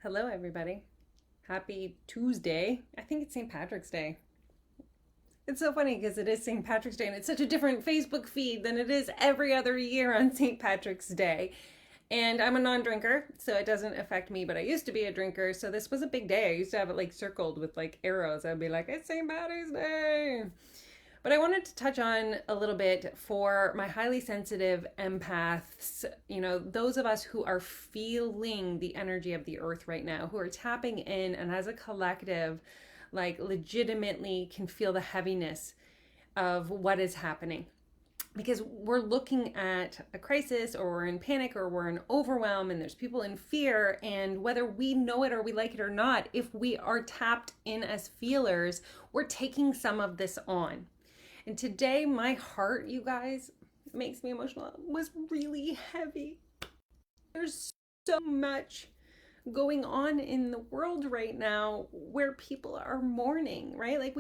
Hello, everybody. Happy Tuesday. I think it's St. Patrick's Day. It's so funny because it is St. Patrick's Day and it's such a different Facebook feed than it is every other year on St. Patrick's Day. And I'm a non drinker, so it doesn't affect me, but I used to be a drinker, so this was a big day. I used to have it like circled with like arrows. I'd be like, it's St. Patrick's Day. But I wanted to touch on a little bit for my highly sensitive empaths, those of us who are feeling the energy of the earth right now, who are tapping in and as a collective, like legitimately can feel the heaviness of what is happening. Because we're looking at a crisis or we're in panic or we're in overwhelm and there's people in fear. And whether we know it or we like it or not, if we are tapped in as feelers, we're taking some of this on. And today, my heart, you guys, makes me emotional, was really heavy. There's so much going on in the world right now where people are mourning, right? Like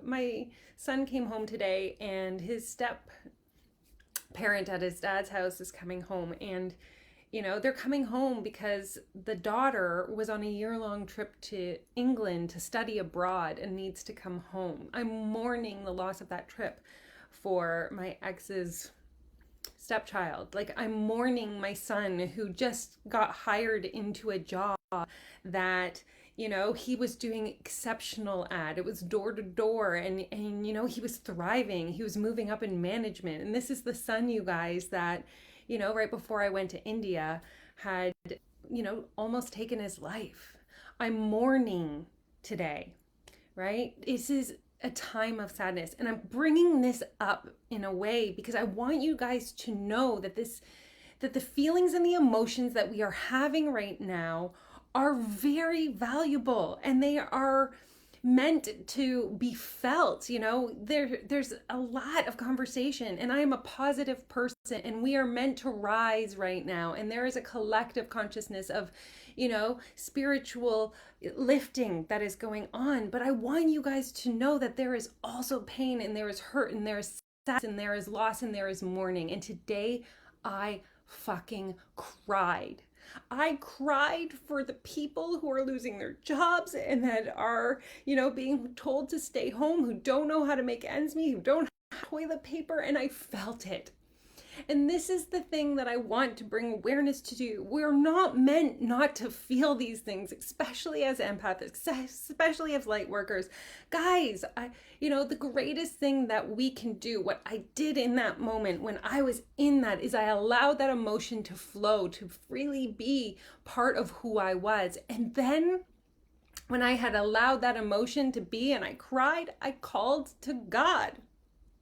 my son came home today and his step parent at his dad's house is coming home, and they're coming home because the daughter was on a year-long trip to England to study abroad and needs to come home. I'm mourning the loss of that trip for my ex's stepchild. Like, I'm mourning my son who just got hired into a job that he was doing exceptional at. It was door to door, and he was thriving. He was moving up in management. And this is the son, you guys, that right before I went to India, had, almost taken his life. I'm mourning today, right? This is a time of sadness. And I'm bringing this up in a way because I want you guys to know that the feelings and the emotions that we are having right now are very valuable, and they are meant to be felt. There's a lot of conversation, and I am a positive person, and we are meant to rise right now, and there is a collective consciousness of spiritual lifting that is going on. But I want you guys to know that there is also pain, and there is hurt, and there is sadness, and there is loss, and there is mourning. And today I fucking cried. I cried for the people who are losing their jobs and that are, being told to stay home, who don't know how to make ends meet, who don't have toilet paper, and I felt it. And this is the thing that I want to bring awareness to do. We're not meant not to feel these things, especially as empaths, especially as light workers. Guys, the greatest thing that we can do, what I did in that moment when I was in that, is I allowed that emotion to flow, to freely be part of who I was. And then when I had allowed that emotion to be and I cried, I called to God.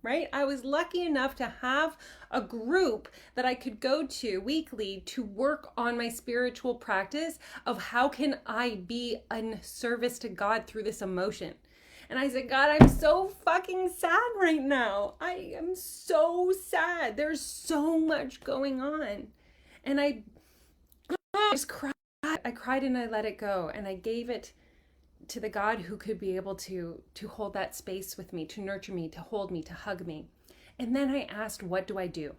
Right? I was lucky enough to have a group that I could go to weekly to work on my spiritual practice of how can I be in service to God through this emotion. And I said, God, I'm so fucking sad right now. I am so sad. There's so much going on. And I just cried. I cried and I let it go. And I gave it to the God who could be able to hold that space with me, to nurture me, to hold me, to hug me. And then I asked, what do I do?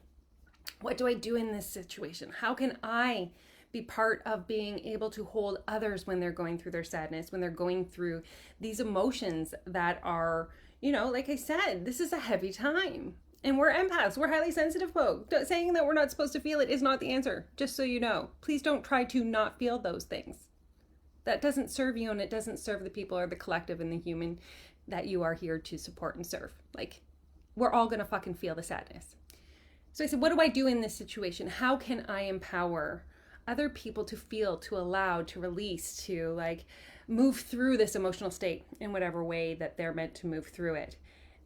What do I do in this situation? How can I be part of being able to hold others when they're going through their sadness, when they're going through these emotions that are, like I said, this is a heavy time. And we're empaths. We're highly sensitive folk. Saying that we're not supposed to feel it is not the answer, just so you know. Please don't try to not feel those things. That doesn't serve you, and it doesn't serve the people or the collective and the human that you are here to support and serve. Like, we're all gonna fucking feel the sadness. So I said, what do I do in this situation? How can I empower other people to feel, to allow, to release, to move through this emotional state in whatever way that they're meant to move through it?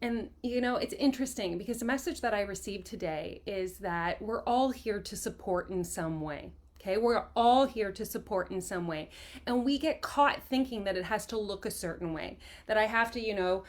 And it's interesting because the message that I received today is that we're all here to support in some way. Okay, we're all here to support in some way. And we get caught thinking that it has to look a certain way, that I have to,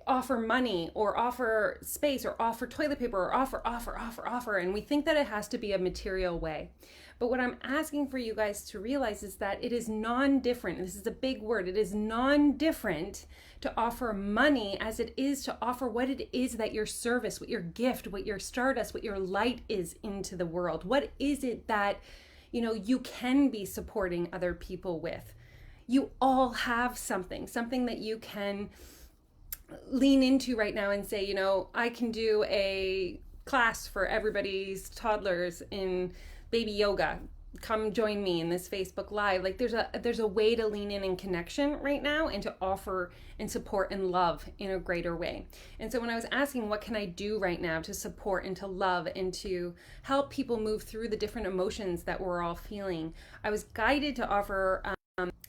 offer money or offer space or offer toilet paper or offer. And we think that it has to be a material way. But what I'm asking for you guys to realize is that it is non-different. This is a big word. It is non-different to offer money as it is to offer what it is that your service, what your gift, what your stardust, what your light is into the world. What is it that you can be supporting other people with. You all have something that you can lean into right now and say, I can do a class for everybody's toddlers in baby yoga. Come join me in this Facebook Live. Like there's a way to lean in connection right now and to offer and support and love in a greater way. And so when I was asking what can I do right now to support and to love and to help people move through the different emotions that we're all feeling, I was guided to offer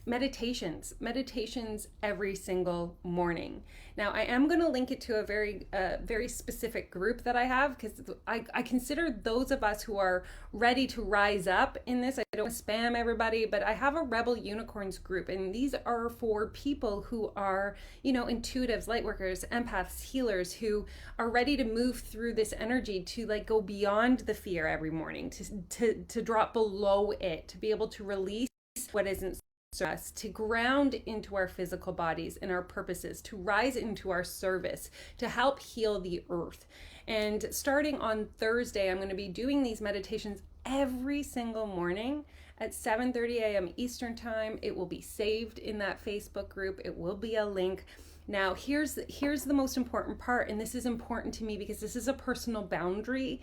meditations every single morning. Now I am going to link it to a very specific group that I have, because I consider those of us who are ready to rise up in this. I don't want to spam everybody, but I have a Rebel Unicorns group, and these are for people who are, intuitives, lightworkers, empaths, healers, who are ready to move through this energy, to like go beyond the fear every morning, to drop below it, to be able to release what isn't us, to ground into our physical bodies and our purposes, to rise into our service, to help heal the earth. And starting on Thursday, I'm going to be doing these meditations every single morning at 7:30 a.m. Eastern Time. It will be saved in that Facebook group. It will be a link. Now, here's the most important part, and this is important to me because this is a personal boundary.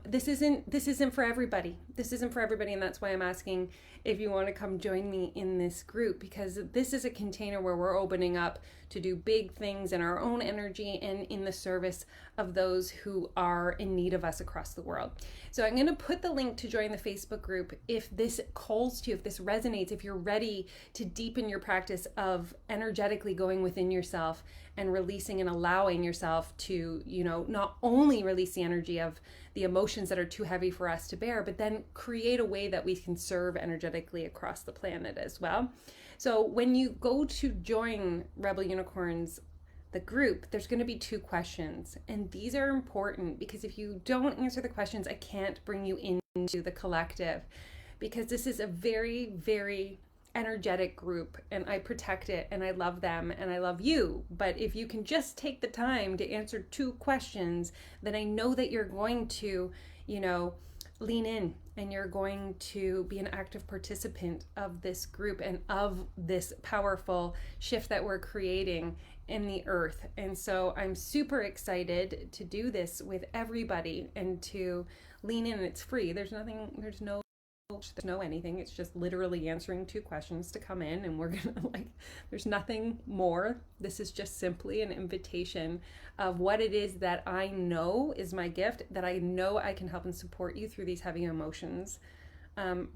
This isn't for everybody. This isn't for everybody, and that's why I'm asking if you want to come join me in this group, because this is a container where we're opening up to do big things in our own energy and in the service of those who are in need of us across the world. So I'm going to put the link to join the Facebook group if this calls to you, if this resonates, if you're ready to deepen your practice of energetically going within yourself and releasing and allowing yourself to, not only release the energy of the emotions that are too heavy for us to bear, but then create a way that we can serve energetically across the planet as well. So when you go to join Rebel Unicorns, the group, there's going to be 2 questions. And these are important because if you don't answer the questions, I can't bring you into the collective, because this is a very, very energetic group, and I protect it, and I love them, and I love you. But if you can just take the time to answer 2 questions, then I know that you're going to, lean in, and you're going to be an active participant of this group and of this powerful shift that we're creating in the earth. And so I'm super excited to do this with everybody and to lean in. It's free. There's no anything. It's just literally answering 2 questions to come in, and we're gonna there's nothing more. This is just simply an invitation of what it is that I know is my gift, that I know I can help and support you through these heavy emotions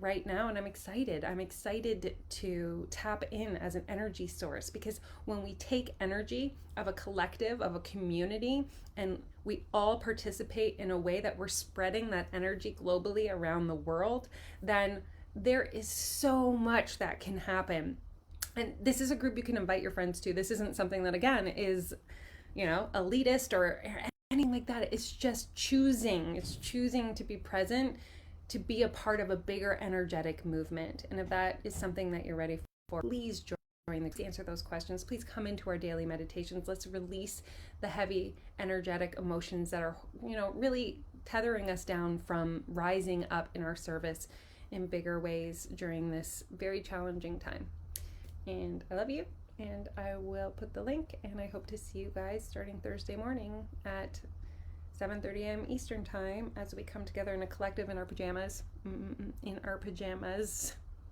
right now. And I'm excited to tap in as an energy source, because when we take energy of a collective, of a community, and we all participate in a way that we're spreading that energy globally around the world, then there is so much that can happen. And this is a group you can invite your friends to. This isn't something that, again, is, elitist or anything like that. It's just choosing to be present, to be a part of a bigger energetic movement. And if that is something that you're ready for, please join to answer those questions. Please come into our daily meditations. Let's release the heavy energetic emotions that are, really tethering us down from rising up in our service in bigger ways during this very challenging time. And I love you, and I will put the link, and I hope to see you guys starting Thursday morning at 7:30 a.m. Eastern Time as we come together in a collective in our pajamas,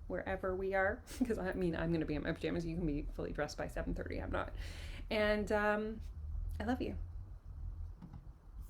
wherever we are. Because I'm going to be in my pajamas. You can be fully dressed by 7:30. I'm not. And I love you.